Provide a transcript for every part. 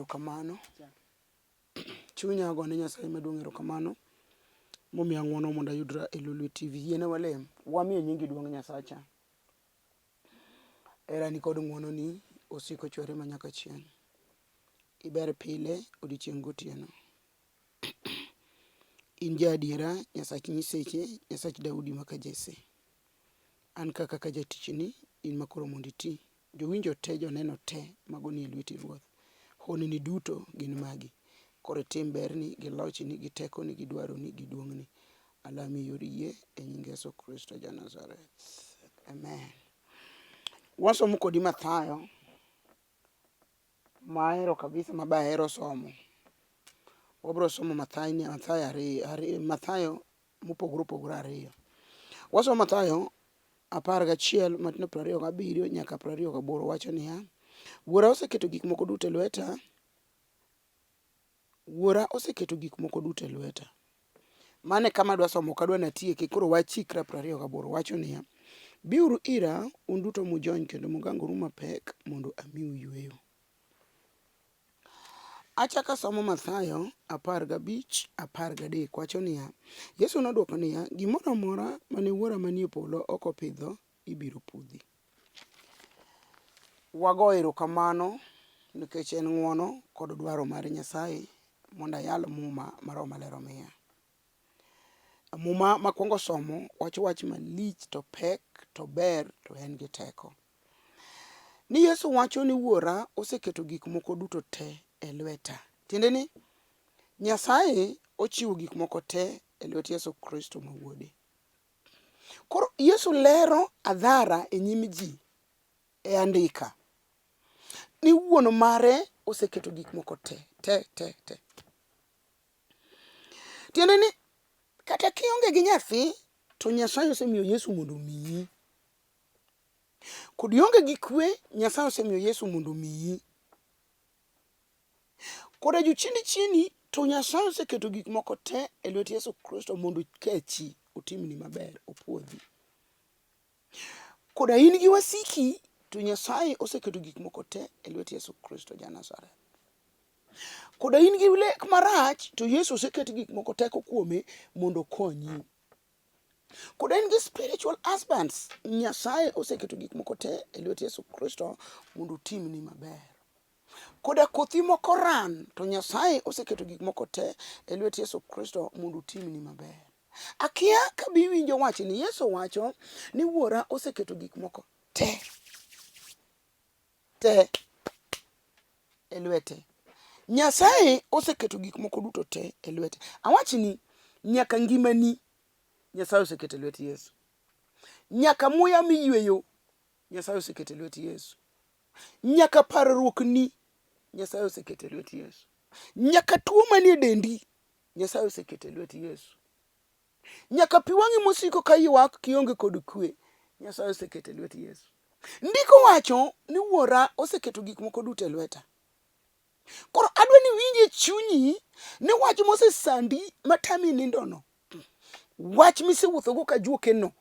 erokamano. Chunya agone Nyasaye maduong' erokamano. Momiyo ng'wono mondo ayudra e Lolwe TV. Yiene walem. Wamiyo nyingi duong' Nyasacha. Herani kod ng'wononi osiko chwere manyaka chieng'. Iber pile odiochieng' gotieno. In ja adiera, Nyasach nyiseche, Nyasach Daudi maka Jesse. An kaka jatichni, in makoro mondo iti. Jowinjo te, joneno te magoni e lweti Ruoth. Honini duto gin magi. Koro tim berni, gi lochni, gi tekoni, gi dwaroni, gi duong'ni. Alami yor yie e nying Yesu Kristo ja Nazareth. Amen. Wasomo kodi Mathayo. Mahero kabisa mabahero somo. Wabro somo Mathayo mopogore opogore ariyo. Wasomo Mathayo 11 matino 27 nyaka 28 wacho niya: Wuora oseketo gik moko duto e lweta. Wuora oseketo gik moko duto e lweta. Mane kama dwa somo kadwa natieke koro wachikra 28 wacho niya: Biuru ira un duto mujony kendo mugangoru mapek mondo amiu yueyo. Achaka somo Mathayo 15:13 wacho niya: Yesu nodwoko niya, gimoro amora mane Wuora manie polo ok opidho ibiro pudhi. Wago erokamano nikech en ng'wono kod dwaro mar Nyasaye mondo ayal muma mar Roho Maler omiya. Muma makwongo somo wacho wach malich to pek to ber to en gi teko. Ni Yesu wacho ni Wuora oseketo gik moko duto te e lweta. Tiende ni Nyasaye ochiwo gik moko te e lwet Yesu Kristo ma Wuode. Koro Yesu lero adhara e nyim ji e andika ni wuon mare oseketo gik moko te. Tiende ni kata kionge gi nyathi to Nyasaye osemiyo Yesu mondo omiyi. Kod ionge gi kwe, Nyasaye osemiyo Yesu mondo omiyi. Koda chini to Nyasaye oseketo gik moko te e lwet Yesu Kristo mondo kechi otimni maber, opuodhi. Koda in gi wasiki to Nyasaye oseketo gik moko te e lwet Yesu Kristo ja Nazareth. Koda in gi lek marach to Yesu oseketo gik moko te kuome mondo konyi. Koda in gi spiritual husbands, Nyasaye oseketo gik moko te e lwet Yesu Kristo mondo otimni maber. Koda kothi moko ran to Nyasaye oseketo gik moko te e lwet Yesu Kristo mondo otimni maber. Akia ka biwinjo wach ni Yesu wacho ni Wuora oseketo gik moko te e lwete. Nyasaye oseketo gik moko duto te e lwete. Awachni nyaka ngimani Nyasaye oseketo e lwet Yesu. Nyaka muya miyueyo Nyasaye oseketo e lwet Yesu. Nyaka parruokni Nyasaye oseketo e lwet Yesu. Nyaka tuo manie dendi Nyasaye oseketo e lwet Yesu. Nyaka pi wang'i mosiko ka ywak kionge kod kwe Nyasaye oseketo e lwet Yesu. Ndiko wacho ni Wuora oseketo gik moko duto e lweta. Koro adwa ni winje chunyi ni wach mosesandi matami nindono. Wach misewuothogo ka juokeno.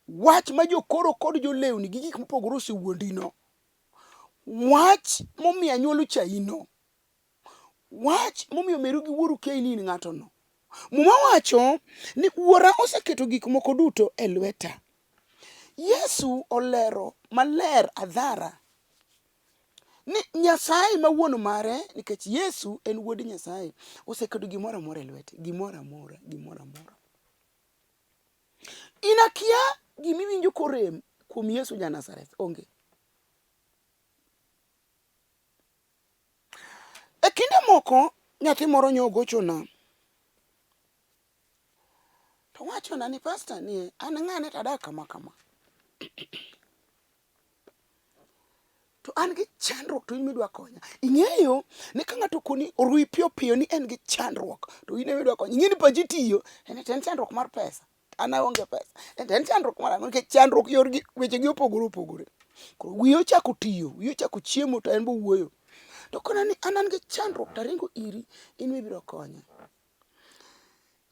Wach ma jokoro kod jolewni gi gik mopogore osewuondino. Wach momiyo anyuolo chaino. Wach momiyo meru gi wuoru kia in ng'atono. Muma wacho ni Wuora oseketo gik moko duto e lweta. Yesu olero maler adhara ni Nyasaye ma wuon mare, nikech Yesu en wuod Nyasaye, oseketo gimoro amora e lwete. Gimoro amora. Inakia gimiwinjo korem kuom Yesu ja Nazareth onge. E kinde moko nyathi moro nyogochona. To wachona ni pastor ni an ng'ane tadak kama. To an gi chandruok to in midwa konya. Ing'eyo ni ka ng'ato koni orui piyo ni en gi chandruok to in midwa konya. Ing'e ni paji tiyo en chandruok mar pesa. An aonge pesa. En chandruok mar ang'o nikech chandruok yorgi wechegi opogore. Koro wiyo ochako tiyo, wiyo ochako chiemo to en bo wuoyo. To kona ni an gi chandruok taringo iri in mibiro konya.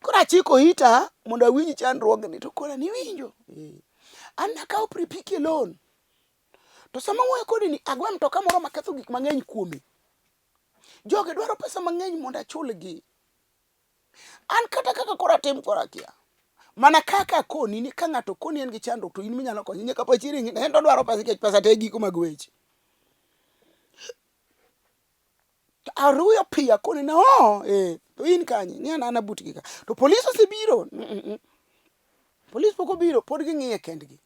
Koro achiko ita mondo awinj chandruogni to kona ni winjo. An nakawo pripiki loan. To sama wuoyo kodi ni agwa mtoka moro maketho gik mang'eny kuome. joge dwaro pesa mang'eny mondo achulgi. An kata kaka kora tim kora kia. Mana kaka koni ni ka ng'ato koni en gi chandruok to in minyalo konye nyaka pachiri en to dwaro pesa nikech pesa te giko mag weche. Aruyo pia koni na to in kanye ni an abutgi ka. To polis osebiro. Polis pok obiro pod ging'iye kendgi.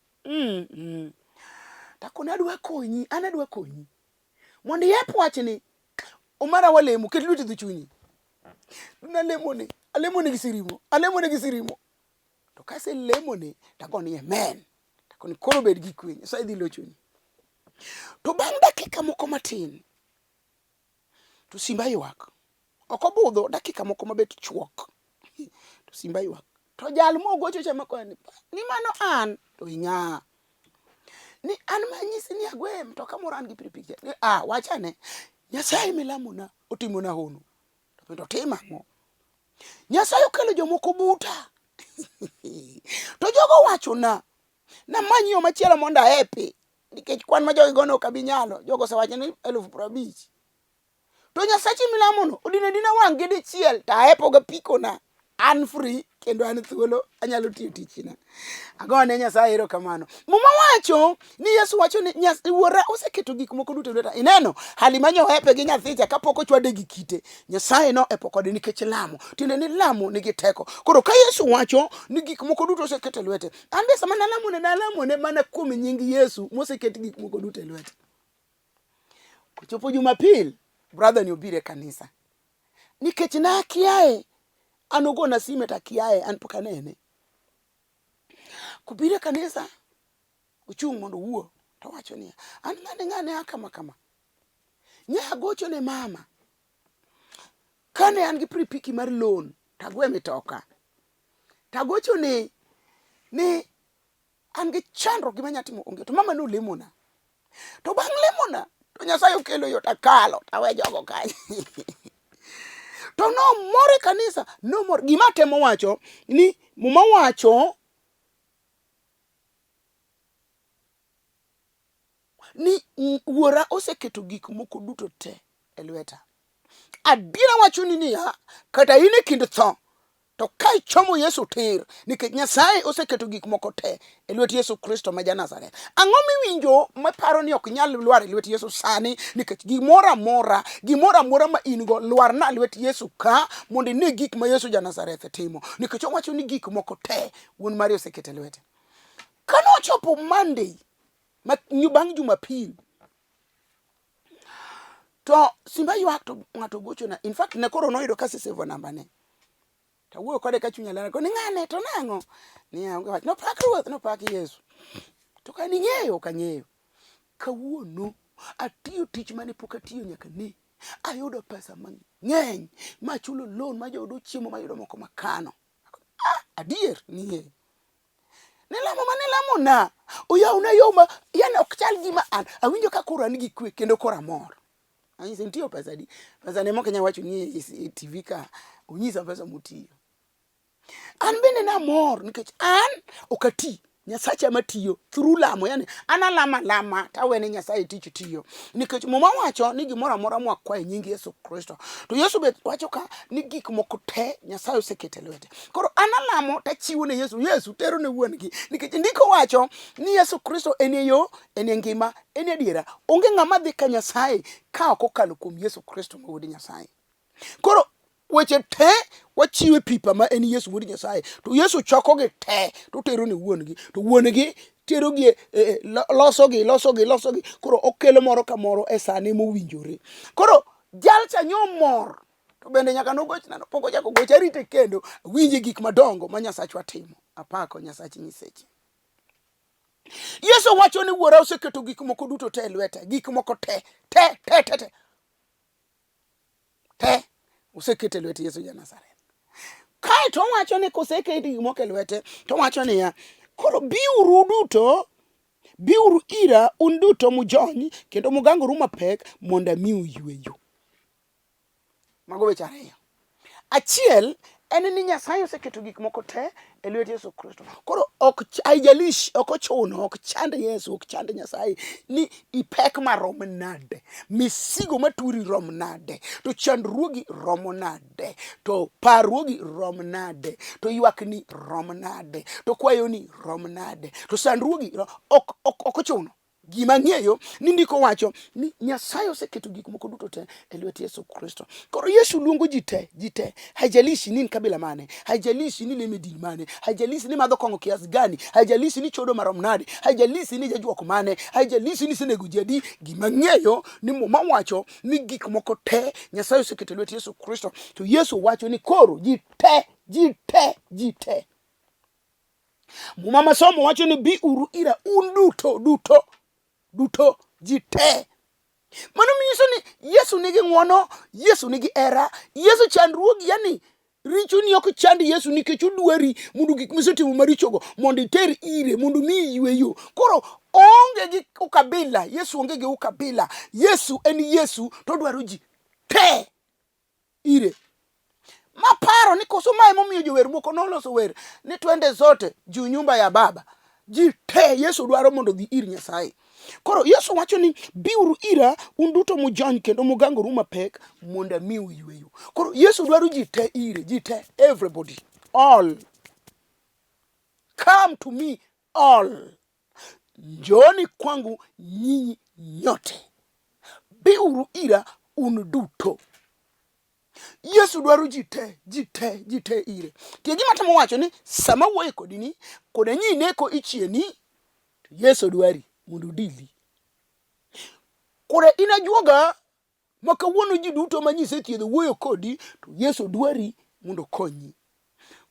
Takone adwa konyi, an adwa konyi. Mondo yep wachni omara walemo ket lweti dhi chunyi. Na lemone, alemone gi sirimo. To kase lemone tagoni amen. Takoni koro bed gi kwe, Nyasaye dhi lochoni. To bang' dakika moko matin to simba ywak. Ok obudho dakika moko mabet chuok. To simba ywak. To jal mogocho chama kwani ni mano an to ing'a. Ni an manyisi ni agwe mtoka moro an gi pikipiki. Wachane Nyasaye milamona otimona hono. To tima mo. Nyasaye okelo jomoko buta. To jogo wachona na manyo machielo mondo aepi nikech kwan ma jogo gono kabi nyalo. Jogo osewacho ni 50,000. To Nyasaye milamono odina wang' gi dichiel ta aepo ga pikona. An free kendo an thuolo anyalo tiyo tichina. Agone Nyasaye erokamano. Muma wacho ni Yesu wacho ni Wuora oseketo gik moko duto lweta. Ineno hali manyo hepe gi nyathicha kapok ochwade gi kite. Nyasaye no epo kode nikech lamo. Tiende ni lamo nigi teko. Koro ka Yesu wacho ni gik moko duto oseketo lwete. An be sama nalamone mana kuom nying Yesu moseket gik moko duto lwete. Kochopo Jumapil brother ni obire kanisa. Nikech na kiae an ogona sime ta kiae an pok anene. Kubire kanisa ochung' mondo wuo to wacho ni an ng'ane akama kama. Nya gocho ne mama. Kane an gi pikipiki mar loan tagwe mitoka. Tagocho ni an gi chandruok gima nyatimo onge to mama no lemona. To bang' lemona to Nyasaye okelo yo takalo tawe jogo kanye. To no more kanisa no more gima temo wacho ni muma wacho ni Wuora oseketo gik moko duto te e lweta. Adira wacho ni niya kata in e kind tho to kai chomo Yesu tir nikech Nyasaye oseketo gik moko te e lwet Yesu Kristo ma Nazareth. Ang'o miwinjo maparo ni ok nyal lwar e lwet Yesu sani nikech gimoro amora ma in go lwar na lwet Yesu ka mondo ine gik ma Yesu Nazareth timo nikech owacho ni gik moko te wuon mari oseketo e lwete. Kano chopo Monday bang' Jumapil to simba ywak to ng'ato gochona. In fact ne koro noyudo kasi save namba ne. Tawuoyo kode ka chunya ler koni ng'ane to nang'o ni wach no pak ruoth no pak Yesu. To ka ning'eyo kang'eyo. Kawuono atiyo tich mane pok atiyo nyaka ne. Ayudo pesa mang'eny ma chulo loan ma jodo chiemo ma yudo moko makano. Adier nie. Nilamo na oyawna yoma yani ok chal gima an awinjo ka koro an gi kwe kendo koro amor. Anyise ntiyo pesa di. Pesa ne moko nya wacho ni TV ka onyisa pesa mutiyo. An bende namor nikech an okati Nyasacha matiyo through lamo yani ana lama tawene Nyasaye tich tiyo nikech muma wacho ni gimoro amora mwakwaye nying Yesu Kristo to Yesu be wacho ka ni gik moko te Nyasaye oseketo e lwete. Koro ana lamo tachiwo ne Yesu tero ne wuon gi nikech ndiko wacho ni Yesu Kristo en yo en ngima en adiera onge ng'ama dhi ka Nyasaye ka ok okalo kuom Yesu Kristo ma wuod Nyasaye. Koro weche te wachiwe pipa ma en Yesu wuod Nyasaye to Yesu choko gi te to tero ne wuon gi to wuon gi tero gi loso gi koro okelo moro ka moro e sane mowinjore. Koro jalcha nyomor to bende nyaka nogochna no poko jako gocha rite kendo winje gik madongo ma Nyasachwa timo. Apako Nyasachi nyiseche. Yesu wacho ni Wuora oseketo gik moko duto te e lwete gik moko te oseketo e lwete Yesu Nazareth. Kai to wacho ni koseketo gik moko e lwete to wacho ni ya koro biuru ira un duto mujony kendo mugangoru mapek mondo amiu yweyo. Mago weche ariyo. Achiel en ni Nyasaye oseketo gik moko te e lwet Yesu Kristo. Koro ok haijalishi, ok ochuno, ok chand Yesu, ok chand Nyasaye ni ipek marom nade, misigo maturi rom nade, to chandruogi rom nade, to parruogi rom nade, to ywakni rom nade, to kwayoni rom nade, to sandruogi ok ochuno. Gima ng'eyo ni ndiko wacho ni Nyasaye oseketo gik moko duto te e lwet Yesu Kristo. Koro Yesu luongo ji te, haijalishi ni kabila mane, haijalishi ni leme din mane, haijalishi ni madho kong'o kiasi gani, haijalishi ni chodo marom nade, haijalishi ni jajuok mane, haijalishi ni sinego jadi. Gima ng'eyo ni Muma wacho ni gik moko te Nyasaye oseketo e lwet Yesu Kristo. To Yesu wacho ni koro ji te. Muma masomo wacho ni biuru ira un duto ji te. Mano minyiso ni Yesu nigi ng'wono, Yesu nigi hera, Yesu chandruogi, yani richoni ok chandi Yesu nikech odwari mondo gik misetimo marichogo mondo iter ire, mondo mi yweyo. Koro onge gi ukabila, Yesu onge gi ukabila. Yesu en Yesu to dwaro ji te ire. Maparo ni koso mae momiyo jower moko noloso wer ni twende zote juu nyumba ya baba. Ji te Yesu dwaro mondo dhi ir Nyasaye. Koro Yesu wacho ni biuru ira un duto mujony kendo mugangoru mapek mondo amiu yweyo. Koro Yesu dwaro ji te ire, ji te, everybody, all. Come to me all. Njoni kwangu nyinyi nyote. Biuru ira un duto. Yesu dwaro ji te ire. Tie gima temo wacho ni sama wuoye kodi ni koda nyi neko ichieni, Yesu dwari mondo dili. Kore inajuoga makawuono ji duto manyise thiedho wuoyo kodi, to Yesu dwari mondo konyi.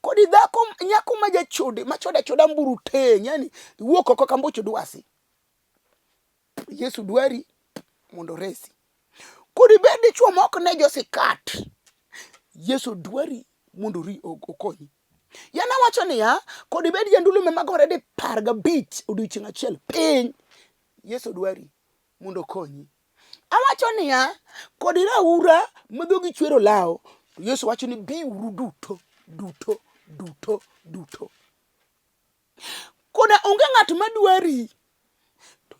Kodi dhako nyako majachode machoda mburu te, yani wuok oko kambocho dwasi, Yesu dwari mondo resi. Kodi bedi chuo mok ne josikat, Yesu dwari mondo ri okonyi. Yana wacho ni ya kodi bedi jandulume magore di parga bich odiochieng' achiel piny, Yesu dwari mondo konyi. Awacho ni ya kodi raura madhogi chwero lao, Yesu wacho ni biuru duto. Koda onge ng'at madwari,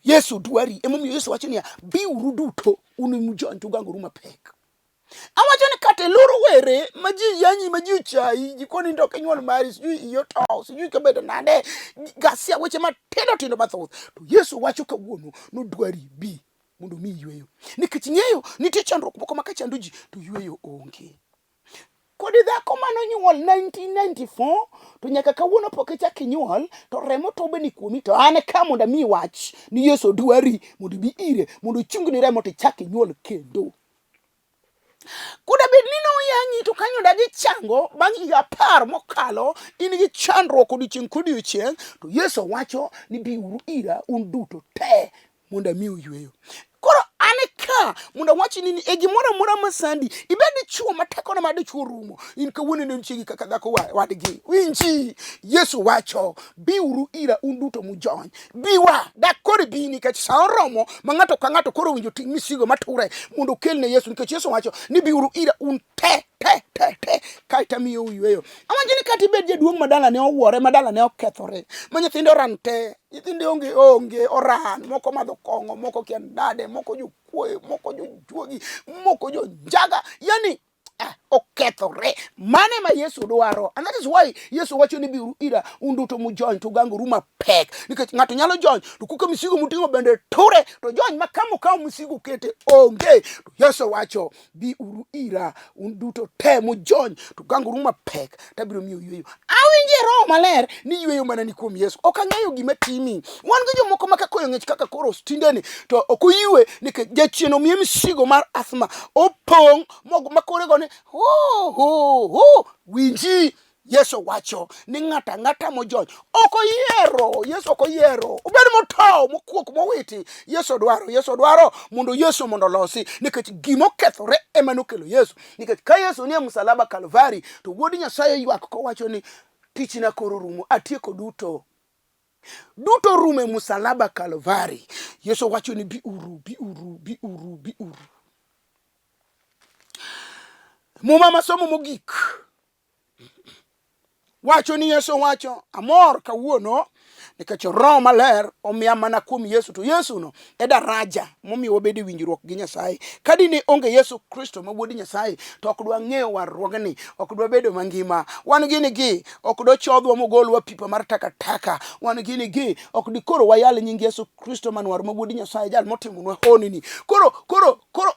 Yesu dwari. Emomiyo Yesu wacho ni ya biuru duto un mujony to ugangoru mapek. Awacho ni kate loro were maji yanyi maji uchai jikoni ndoke nyuol mari sijui iyo to sijui kabedo nade gasia weche matindo mathoth, to Yesu wacho kawuono nodwari bi mondo mi yweyo. Nikech ng'eyo nitie chandruok moko ma ka chando ji to yweyo onge. Kodi dhako manonyuol 1994 to nyaka kawuono pok ichak inyuol, to remo tobe ni kuomi, to an ka mondo mi wach ni Yesu dwari mondo bi ire mondo chungni remo to ichak inyuol kendo. Kuda bed ni noyanyi to kanyo dagi chango bang' higa 10 mokalo, in gi chandruok odiochieng', to Yesu wacho ni biuru ira un duto te mondo amiu yweyo. Koro ane ka mondo wachi ni e gimoro amora masandi, ibed chuo mateko na madichuo rumo, in kawuono ne nchiegi kaka dhako wadgi. Winji, Yesu wacho biuru ira un duto mujony. Biwa dak koro bi nikech sa oromo ma ng'ato ka ng'ato koro winjo ting' misigo mature mondo kelne Yesu, nikech Yesu wacho ni biuru ira un te kaita miyo yweyo. Amanjo ni kati bed jaduong' madala ne owuore, madala ne okethore, ma nyithindo ran te, nyithindo onge oran, moko madho kong'o, moko kian dade, moko jokuoye, moko jojuogi, moko jonjaga, yani okethore. Mane ma Yesu dwaro. And that is why Yesu wacho ni biuru ira un duto mujony to ugangoru mapek. Nikech ng'ato nyalo jony to kuka misigo muting'o bende ture, to jony makamo misigo kete onge. To Yesu wacho biuru ira un duto te mujony to ugangoru mapek, tabiro miyo yweyo. Awinje Roho Maler ni yweyo mana ni kuom Yesu. Ok ang'eyo gima timi. Wan gi jomoko ma kakoyo ng'ich kaka koro stindeni to ok oywe nikech jachien omiye misigo mar asthma, opong' makore gone winji. Yesu wacho ni ng'ata ng'ata mojony ok oyiero. Yesu ok oyiero obed motow mokuok mowiti. Yesu dwaro mondo Yesu mondo losi, nikech gima okethore ema nokelo Yesu. Nikech ka Yesu nie msalaba Kalvari, to wuod Nyasaye ywak kowacho ni tichna koro rumo, atieko duto rume msalaba Kalvari. Yesu wacho ni biuru. Muma masomo mogik wacho ni Yesu wacho amor kawuono nikech Roho Maler omiya mana kuom Yesu, to Yesu no e daraja momiyo wabedo winjruok gi Nyasaye. Kadini onge Yesu Kristo ma wuod Nyasaye to ok dwa ng'eyo warruogni, ok dwa bedo mangima. Wan gini gi ok do chodhwa mogolwa pipa mar takataka, wan gini gi ok dikoro wayal nying Yesu Kristo manwar ma wuod Nyasaye, jal motimonwa honini. Koro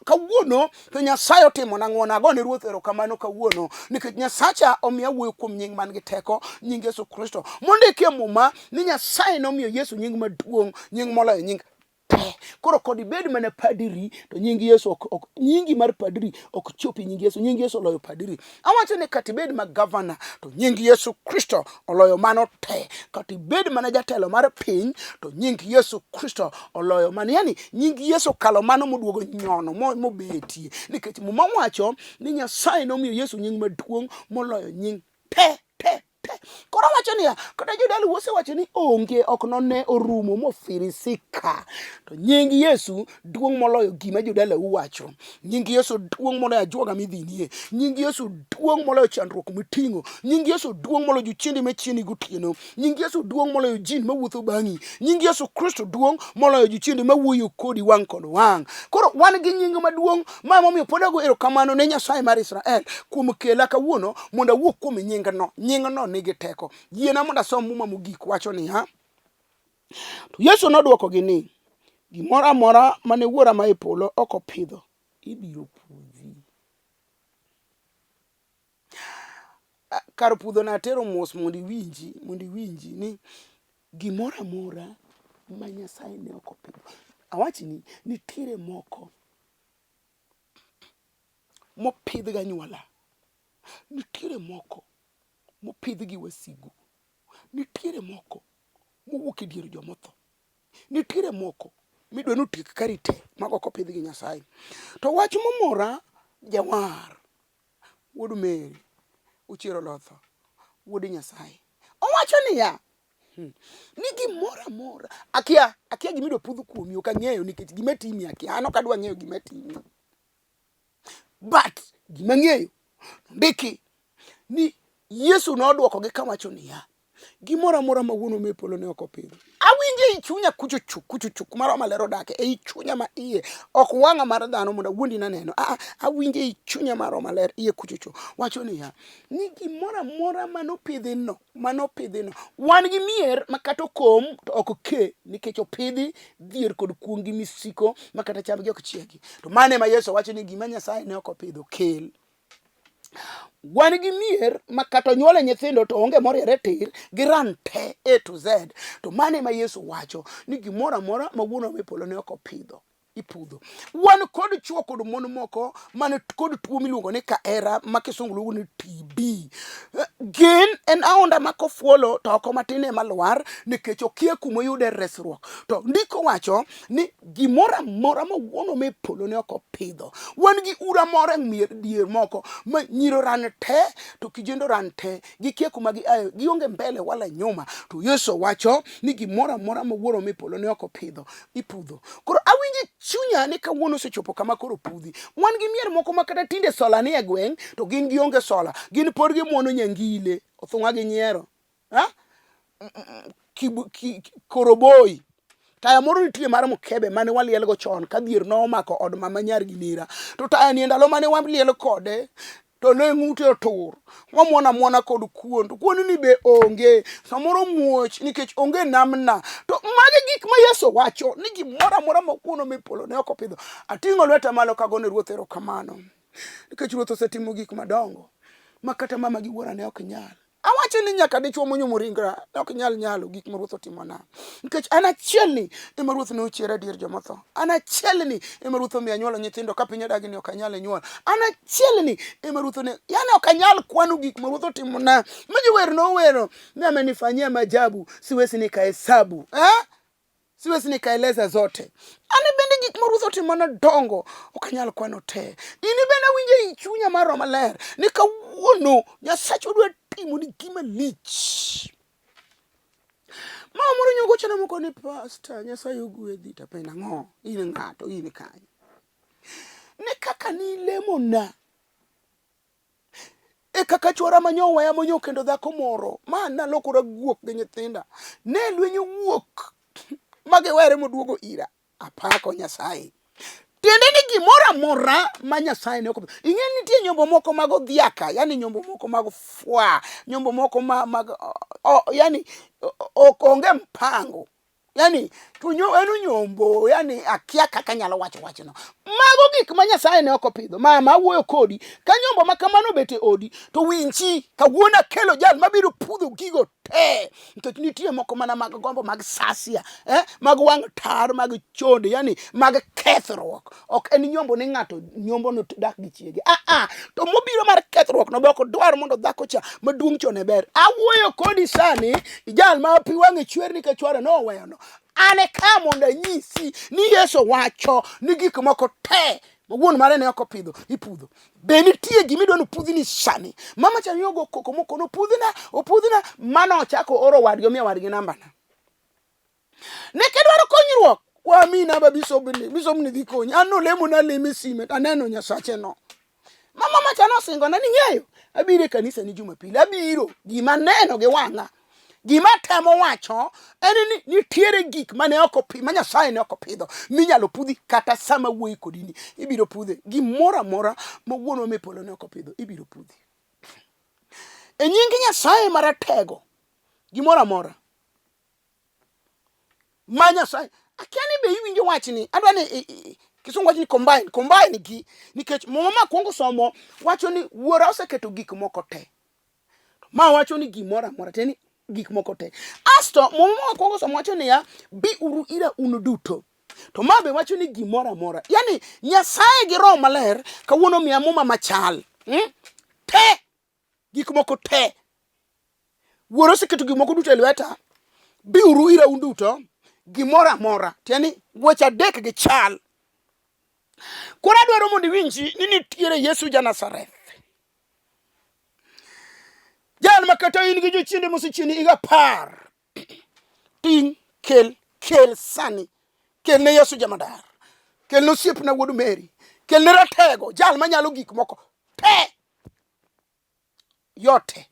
kawuono to Nyasaye otimona ng'wono. Agone Ruoth erokamano kawuono nikech Nyasacha omiya wuoyo kuom nying man gi teko, nying Yesu Kristo. Mondiki e Muma ni Nyasaye nomiyo Yesu nying maduong', nying moloyo nying te. Koro kod ibed mana padri to nying Yesu nyingi mar padri ok chopi nying Yesu. Nying Yesu oloyo padri. Awacho ni katibed ma gavana to nying Yesu Kristo oloyo mano te. Katibed mana jatelo mar piny to nying Yesu Kristo oloyo mano. Yani nying Yesu kalo mano moduogo nyono mobetie, nikech Muma wacho ni Nyasaye nomiyo Yesu nying maduong' moloyo nying te. Koro wacho niya, kata jodala wacho ni onge ok none orumo mofirisika, to nying Yesu duong' moloyo gima jodala wacho. Nying Yesu duong' moloyo ajuoga midhinie. Nying Yesu duong' moloyo chandruok miting'o. Nying Yesu duong' moloyo jochiendi machieni gotieno. Nying Yesu duong' moloyo jin mawuotho bang'i. Nying Yesu Kristo duong' moloyo jochiendi mawuoyo kodi wang' kod wang'. Koro wan gi nying maduong' ma momiyo pod ago erokamano ne Nyasaye mar Israel kuom kela kawuono mondo awuo kuom nyingno. Nyingno nigi teko. Yiena mondo asom Muma mogik wacho niya, to Yesu nodwokogi ni, gimoro amora mane Wuora ma e polo ok opidho ibiro pudhi. Kar pudho na tero mos mondo iwinji ni gimoro amora ma Nyasaye ne ok opidho. Awachni nitiere moko mopidh ga nyuola, nitiere moko mopidh gi wasigu, nitiere moko mowuok e dier jomotho, nitiere moko midwa notiek karite mago ok opidh gi Nyasaye. To wach momora jawar wuod Meri Ochiero Lotho wuod Nyasaye owacho niya, ni gimoro amora akia gimidwa pudh kuomi, ok ang'eyo nikech gima timi akia, an ok adwa ng'eyo gima timi, but gima ng'eyo ndiki ni Yesu nodwokogi kawacho niya, gimoro amora ma Wuono ma e polo ne ok opidho. Awinje i chunya kuchuchuk mar Roho Maler odake e chunya ma iye, ok wang'a mar dhano mondo awuondi naneno. Awinje i chunya mar Roho Maler iye kuchuchuk wacho niya, ni gimoro amora manopidhino wan gi mier makata okom to ok ke, nikech opidhi dhier kod kuongi misiko makata chamgi ok chiegi. To mane ma Yesu wacho ni gima Nyasaye ne ok opidho kel. Wan gi mier makata onyuole nyithindo to onge moriere tir gi rante A to Z. To mane ma Yesu wacho ni gimoro amora ma Wuono ma e polo ne ok opidho ipudho. Wan kod chuo kod mon moko mane kod tuo miluongo ni kahera ma kisungu luongo ni TB. Gin en aonda makofuolo to oko matin ema lwar nikech okia kuma yude resruok. To ndiko wacho ni gimoro amora ma Wuono ma e polo ne ok opidho. Wan gi ura moro e mier dier moko ma nyiro ran te to kijendo ran te gikia kuma giayo, gionge mbele wala nyuma. To Yesu wacho ni gimoro amora ma Wuoro ma e polo ne ok opidho ipudho. Koro awinje chunya ni kawuono osechopo kama koro pudhi. Wan gi mier moko makata tinde sola ni e gweng' to gin gionge sola, gin pod gimuono nyangile othung'a gi nyiero koroboi. Taya moro nitie mar mkebe mane walielgo chon ka dhier nomako od mama nyar gi nera, to taya ni ndalo mane waliel kode to ne ng'ute otur, wamuona kod kuon ni be onge, samoro muoch nikech onge namna. To mage gik ma Yesu wacho ni gimoro amora ma Wuono ma e polo ne ok opidho. Ating'o lweta malo kagone Ruoth erokamano nikech Ruoth osetimo gik madongo ma kata mama gi Wuora ne ok nyal. Awacho ni nyaka dichuo monyumo ringra ok nyalo gik ma Ruoth otimona, nikech an achiel ni ema Ruoth ne ochiera dier jomotho. An achiel ni ema Ruoth omiyo anyuolo nyithindo ka piny odagi ni ok anyal nyuol. An achiel ni ema Ruoth ne, yani ok anyal kwano gik ma Ruoth otimona. Majiwer nowero ni amenifanyia maajabu siwezi nikahesabu, siwezi nikaeleza zote. Ane bende gik ma Ruoth otimona dongo ok anyal kwano te. Ini bende awinje i chunya mar Roho Maler ni kawuono Nyasache dwa timo ni gima lich. Moro nyongo chana moko ni pastor Nyasaye ogwedhi, to pena ng'o in ng'ato in kanye. Ne kaka ni lemona e kaka chwora manyoweya monyo kendo dhako moro ma nalokora guok gi nyithinda ne lwenyo wuok magiwere moduogo ira. Apako Nyasaye. Tiende ni gimoro amora ma Nyasaye ne ok. Ing'e nitie nyombo moko mag odhiaka, yani nyombo moko mag fwa, nyombo moko mag yani onge mpango. Yani enu nyombo, yani akia kaka nyalo wacho no. Mago gik ma Nyasaye ne ok opidho. Mama wuoyo kodi, ka nyombo ma kamano bete odi, to winchi kawuono kelo jal mabiro pudho gigo te. Nikech nitie moko mana mag gombo mag sasia, mag wang' tar, mag chode, yani mag kethruok. Ok en nyombo ni ng'ato nyombo no dak gi chiege. To mobiro mar kethruok no boko dwar mondo dhako cha maduong' chone ber. Awuoyo kodi sani, jal ma pi wang'e chwer ni ka chwara no oweyo no. Ane ka mondo nyisi ni Yesu wacho ni gik moko te wuon mare ne ok opidho ipudho. Be nitie gimidwa no pudhi ni sani. Mama cha yogo koko moko no opudhina mano ochako oro wadgi omiyo wadgi namba na. Ne kedwaro konyruok wa mina ba bisobni dhi konyi. Ano lemo na leme sime aneno Nyasache no. Mama macha no singo na ning'eyo. Abire kanisa ni Jumapili. Abiro gima neno gi wang'a. Gima temo wacho en ni nitiere gik mane ok opidho, ma Nyasaye ne ok opidho, minyalo pudhi kata sama wuoyi kodini ibiro pudhe. Gimoro amora ma wuonwa mepolo ne ok opidho ibiro pudhi. E nying Nyasaye maratego, gimoro amora ma Nyasaye akiani be iwinjo wachni, adwa ni kisungu wacho ni combine gi, nikech mama kuongo somo wacho ni Wuora oseketo gik moko te. Ma wacho ni gimoro amora teni gik moko te. Asto mama kuongo somo wacho ni ya biuru ira un duto. To mabe wacho ni gimoro amora. Yani Nyasaye gi Roho Maler kawuono miya muma machal. Te gik moko te. Wuora oseketo gik moko duto e lweta. Biuru ira un duto. Gimoro amora. Tieni weche adek gi chal. Koro adwaro mondo iwinji ni nitiere Yesu ja Nazareth. Jal ma kata in gi jochiende mosechieni iga par. Ting kel sani. Kel ne Yesu jamadar. Kel no siep na wuod Mary. Kel ne ratego. Jal ma nyalo gik moko te. Yote.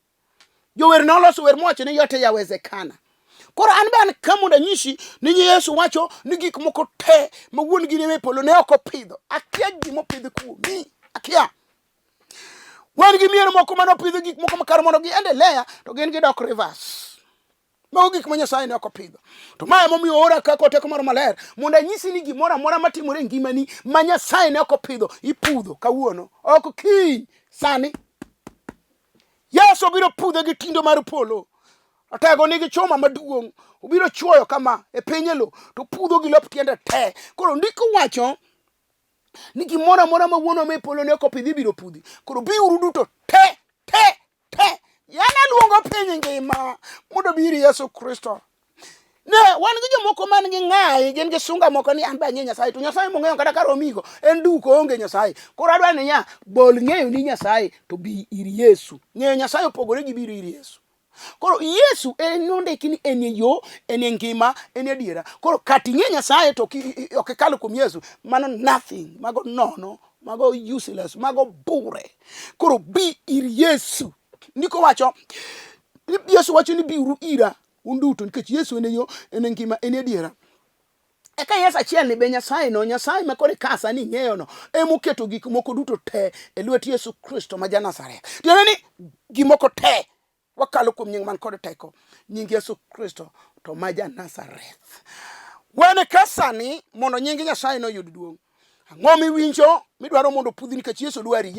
Jower noloso wer mowacho ni yote yawezekana. Koro an ban kamoda nyishi ni Yesu wacho ni gik moko te ma wuon gi ne polo ne ok opidho. Akia gima opidho kuomi. Akia. Wan gi mier moko mano pidho gik moko makar mondo gi endelea to gin gidok reverse. Mago gik ma Nyasaye ne ok opidho. To mae momiyo ora kako teko mar maler mondo anyisi ni gimoro amora matimore e ngimani ma Nyasaye ne ok opidho ipudho kawuono. Ok kiny sani. Yesu biro pudho gi tindo mar polo. Atego nigi choma maduong'. Obiro chuoyo kama e piny lo to pudho gi lop tiende te. Koro ndiko wacho ni gimoro amora ma wuono me polo ne ok opidhi ibiro pudhi. Koro biuru duto te. Yana luongo piny ngima mondo biri Yesu Kristo. Ne wan gi jomoko man gi ng'ai gin gi sunga moko ni an ba ng'e Nyasaye to Nyasaye mong'eyo kata kar omigo en duko onge Nyasaye. Koro adwa ni ya bol ng'eyo ni Nyasaye to bi ir Yesu. Ng'eyo Nyasaye opogore gi biro ir Yesu. Koro Yesu en ondiki ni en yo, en ngima, en adiera. Koro kati ng'e Nyasaye to ok kalo kuom Yesu, mano nothing, mago nono, mago useless, mago bure. Koro bi ir Yesu. Ndiko wacho Yesu wacho ni biuru ira un duto nikech Yesu en yo, en ngima, en adiera. Eka Yesu achiel ni be Nyasaye no, Nyasaye ma kore kasa ni ng'eyo no, emoketo gik moko duto te e lwet Yesu Kristo ma ja Nazareth. Tiende ni gimoko te wakalo kuom nying man kod teko, nying Yesu Kristo to ma ja Nazareth. Wane kasani mondo nying Nyasaye no yud duong'. Ang'o miwinjo midwaro mondo pudhi nikech Yesu dwari.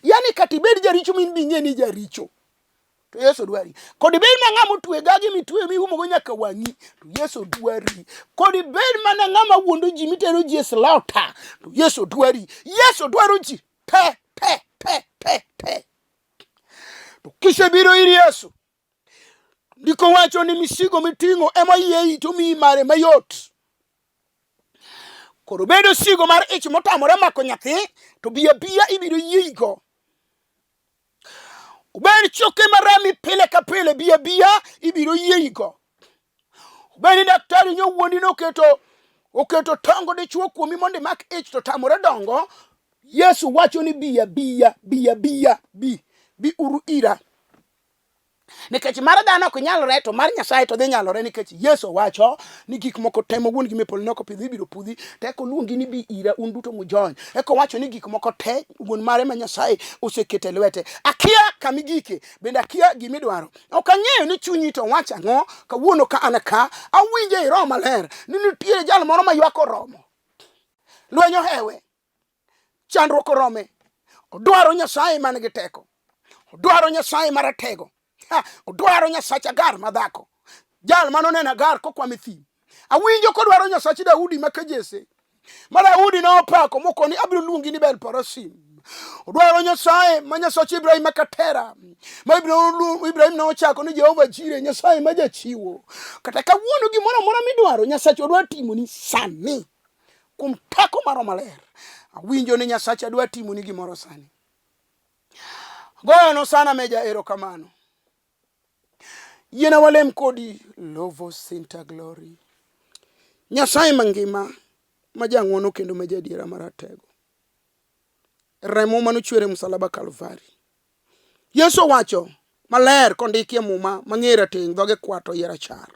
Yani katibed jaricho min bing'e ni jaricho. To Yesu dwari. Kodi bed ma ng'ama otwe gagi mitwe miumo go nyaka wang'i. To Yesu dwari. Kodi bed mana ng'ama wuondo ji mitero ji e slaughter. To Yesu dwari. Yesu dwaro ji. Te. To kisebiro ir Yesu. Ndiko wacho ni misigo miting'o ema yie to mi mare mayot. Koro bedo sigo mar ich motamore mako nyathi to biya ibiro yigo. Ubed choke marami pile ka pile biya ibiro yigo. Ubed daktari nyo wuondi no oketo tongo dichuo kuomi mondo mak ich to tamore dongo. Yesu wacho ni biya bi. Biuru ira. Nikech mar dhano ok nyalore to mar Nyasaye to dhi nyalore, nikech Yesu wacho ni gik moko temo wuon gi mepol noko pidhi biro pudhi teko luongi ni bi ira un duto mujony. Eko wacho ni gik moko te wuon mare ma Nyasaye oseketo e lwete. Akia kamigike bende akia gimidwaro. Ok ang'eyo ni chunyi to wacho ang'o kawuono ka an ka awinje i Roho Maler ni nitie jal moro ma ywak oromo. Lwenyo hewe. Chandruok orome. Odwaro Nyasaye man gi teko. Odwaro Nyasaye maratego. Odwaro Nyasacha Agar madhako. Jal manoneno Agar kokwame thim. Awinjo kodwaro Nyasachi Daudi makajese. Ma Daudi ne opako moko ni abiro luongi ni Bel Parasim. Odwaro Nyasaye ma Nyasachi Ibrahim makatera. Ma Ibrahim ne ochako ni Jehova Jire, Nyasaye ma jachiwo. Kata kawuono gimoro amora midwaro Nyasachi odwa timo ni sani. Kuom teko mar Roho Maler. Awinjo ni Nyasacha dwa timo ni gimoro sani. Goyo sana meja erokamano. Yena walem kodi lovo sinta glory. Nyasaye mangima majang'wono kendo majadiera maratego. Remo manochwere msalaba Kalvari. Yesu wacho maler kondiki e muma mang'era ting dhoge kwato yera char.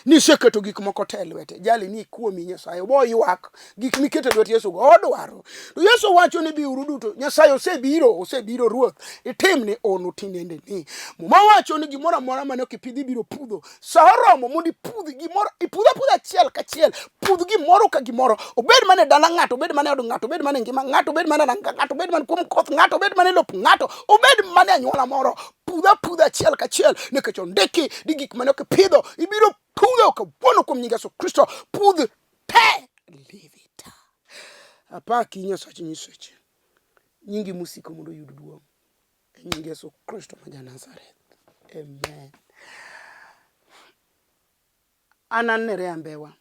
Ni seketo gik moko te lwete. Jali ni kuomi Nyasaye bo ywak gik mikete lwete Yesu go odwaro. To Yesu wacho ni biuru duto. Nyasaye osebiro ruoth. Itimni onu tinende ni. Muma wacho ni gimoro amora mane okipidhi biro pudho. Sa oromo mondi pudhi gimoro ipudha achiel kachiel. Pudh gimoro ka gimoro. Obed mane dala ng'ato, obed mane od ng'ato, obed mane ngima ng'ato, obed mane ranga ng'ato, obed mane kuom koth ng'ato, obed mane lop ng'ato, obed mane anyuola moro. Pudha achiel kachiel nikech ondiki di gik mane okipidho ibiro pudho kawuono kuom nying Yesu Kristo. Pudh te livita. Apaki Nyasachi nyiseche. Nyingi musiko mondo yud duong'. E nying Yesu Kristo ma Nazareth. Amen. Anan Nereah Mbewa.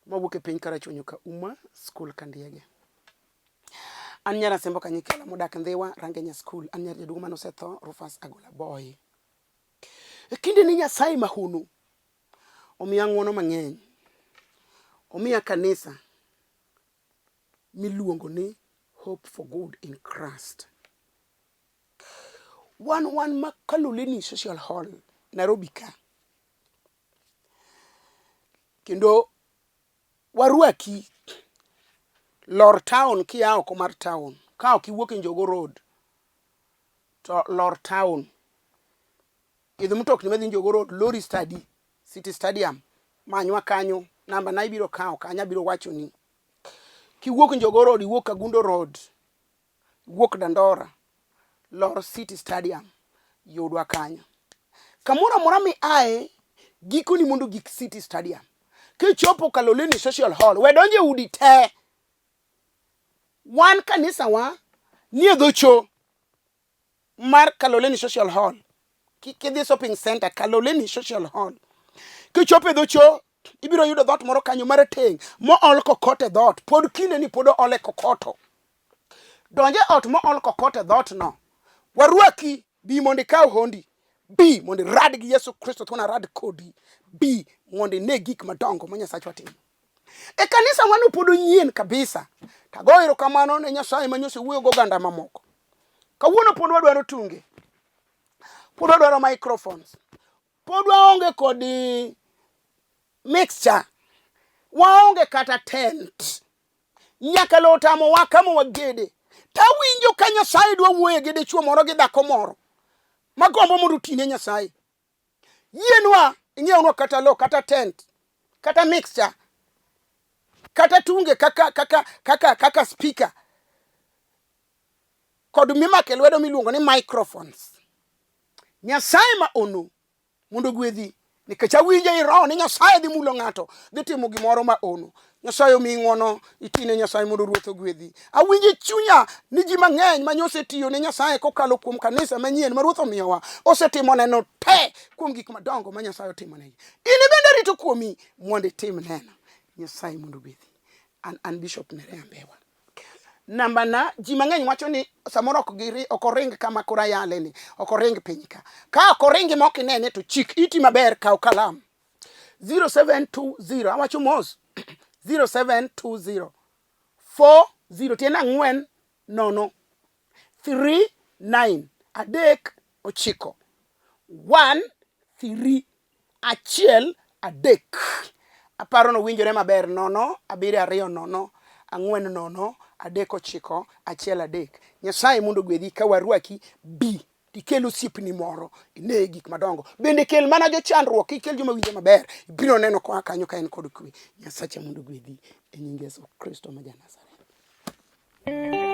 Mawuok e piny Karachuonyo ka Uma, skul Kandiege. An nyara sembo kanyikela modak Ndhiwa, Rangenya skul. An nyara jaduong' manosetho, Rufus Agola Boy. E kinde ni Nyasaye mahono. Omiya ng'wono mang'eny. Omiya kanisa miluongo ni Hope for Good in Christ. Wan makaloleni social hall Nairobi ka. Kendo warwaki lor town kia oko mar town. Ka ok iwuok Njogo Road to lor town. Idho mtokni madhi Njogo Road, Lori Study, City Stadium, manywa kanyo, namba na ibiro kawo kanya biro wacho ni. Kiwuok Njogo Road, iwuok Kagundo Road, iwuok Dandora, lor City Stadium, yudwa kanyo. Kamoro amora mi ae giko ni mondo gik City Stadium. Kichopo Kaloleni Social Hall, we donje udi te. Wan kanisa wa nie dhocho mar Kaloleni Social Hall. Kidhi shopping center Kaloleni Social Hall. Kichopo dhocho ibiro yudo dhot moro kanyo marateng' mo ol kokote dhot. Pod kinde ni pod ole kokoto. Donje ot mo ol kokote dhot no. Warwaki bi mondo ikaw hondi. Bi mondo rad gi Yesu Kristo tona rad kodi. Bi mondo ne gik madongo ma Nyasaye watimo. E kanisa wanu pod nyien kabisa. Tago erokamano ne Nyasaye manyose wuoyo go ganda mamoko. Kawuono pod wadwaro tunge. Pod wadwaro microphones. Pod waonge kodi mixture. Waonge kata tent. Nyaka lotamo wakamo wagede. Tawinjo ka Nyasaye dwa wuoyo gi dichuo moro gi dhako moro. Magombo mondo tine Nyasaye. Yienwa ing'ewnwa kata lo, kata tent, kata mixture, kata tunge kaka speaker. Kod mimake lwedo miluongo ni microphones. Nyasaye ma ono mondo gwedhi nikech awinje i roho ni Nyasaye dhi mulo ng'ato dhi timo gimoro ma ono. Nyasaye omi ng'wono itine Nyasaye mondo ruoth ogwedhi. Awinje chunya ni ji mang'eny manyose tiyo ne Nyasaye kokalo kuom kanisa manyien ma ruoth omiyowa osetimo neno te kuom gik madongo ma Nyasaye otimo negi. Ini bende rito kuomi mondo itim neno. Nyasaye mondo ogwedhi. An Bishop Nereah Mbewa. Namba na ji mang'eny wacho ni samoro ok oring kama kura yale ni, ok oring piny ka. Ka ok oringi mok inene to chik iti maber kaw kalam. 0720 awacho mos 0720 40 tiena 4 nono 3 9 adek ochiko 1 3 achiel adek. Aparo no winjore maber. 0 7 2 0 4 0 adek ochiko achiel adek. Nyasaye mondo gwedhi ka warwaki bi ikel osiepni moro ine gik madongo. Bende kel mana jo chandruok, ikel joma winjo maber, ibiro neno kwa kanyo ka en kod kwe. Nyasache mondo gwedhi e nying Yesu Kristo ma ja Nazareth.